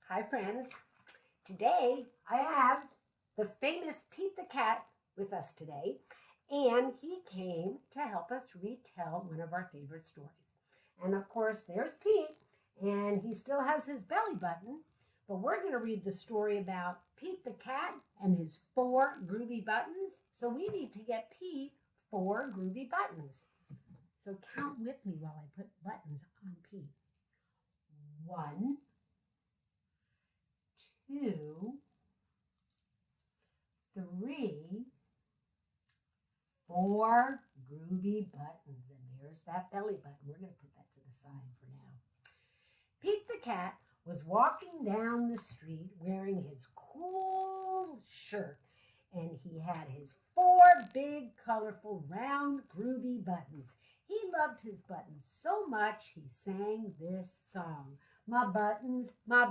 Hi friends, today I have the famous Pete the Cat with us today, and he came to help us retell one of our favorite stories. And of course there's Pete, and he still has his belly button, but we're going to read the story about Pete the Cat and his 4 groovy buttons. So we need to get Pete 4 groovy buttons. So count with me while I put buttons on Pete. 1, 2, 3, 4 groovy buttons. And there's that belly button. We're going to put that to the side for now. Pete the Cat was walking down the street wearing his cool shirt, and he had his 4 big, colorful, round, groovy buttons. He loved his buttons so much he sang this song. My buttons, my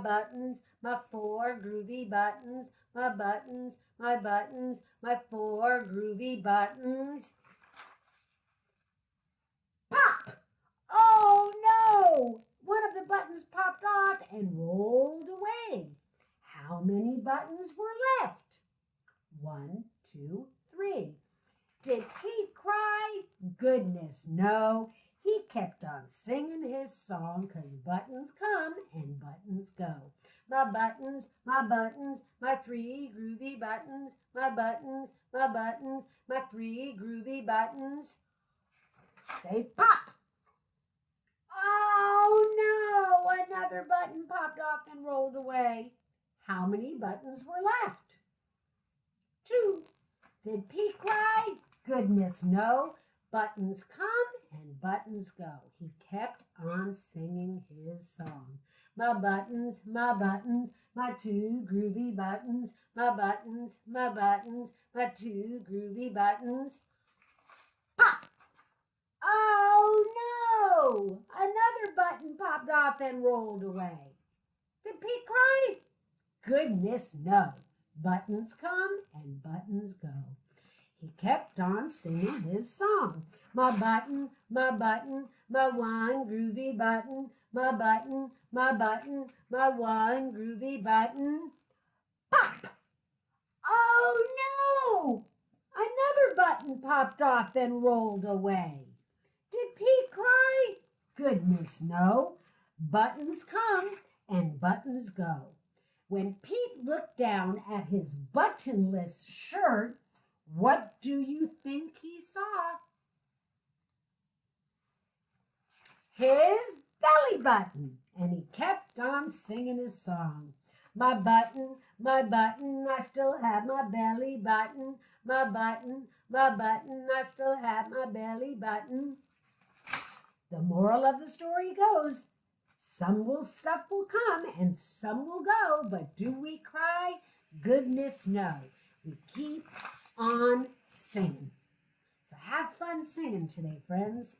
4 groovy buttons, my buttons, my 4 groovy buttons. Pop! Oh no! One of the buttons popped off and rolled away. How many buttons were left? 1, 2, 3. Did Pete cry? Goodness, no. He kept on singing his song, 'cause buttons come and buttons go. My buttons, my 3 groovy buttons, my buttons, my 3 groovy buttons. Say pop! Oh no! Another button popped off and rolled away. How many buttons were left? 2. Did Pete cry? Goodness, no. Buttons come and buttons go. He kept on singing his song. My buttons, my 2 groovy buttons, my buttons, my 2 groovy buttons. Pop! Oh no! Another button popped off and rolled away. Did Pete cry? Goodness, no. Buttons come and buttons go. He kept on singing his song. My button, my 1 groovy button, my button, my 1 groovy button. Pop! Oh no! Another button popped off and rolled away. Did Pete cry? Goodness, no. Buttons come and buttons go. When Pete looked down at his buttonless shirt, what do you think he saw? His belly button. And he kept on singing his song. My button, I still have my belly button. My button, I still have my belly button. The moral of the story goes, some stuff will come and some will go, but do we cry? Goodness, no. We keep on singing. So have fun singing today, friends.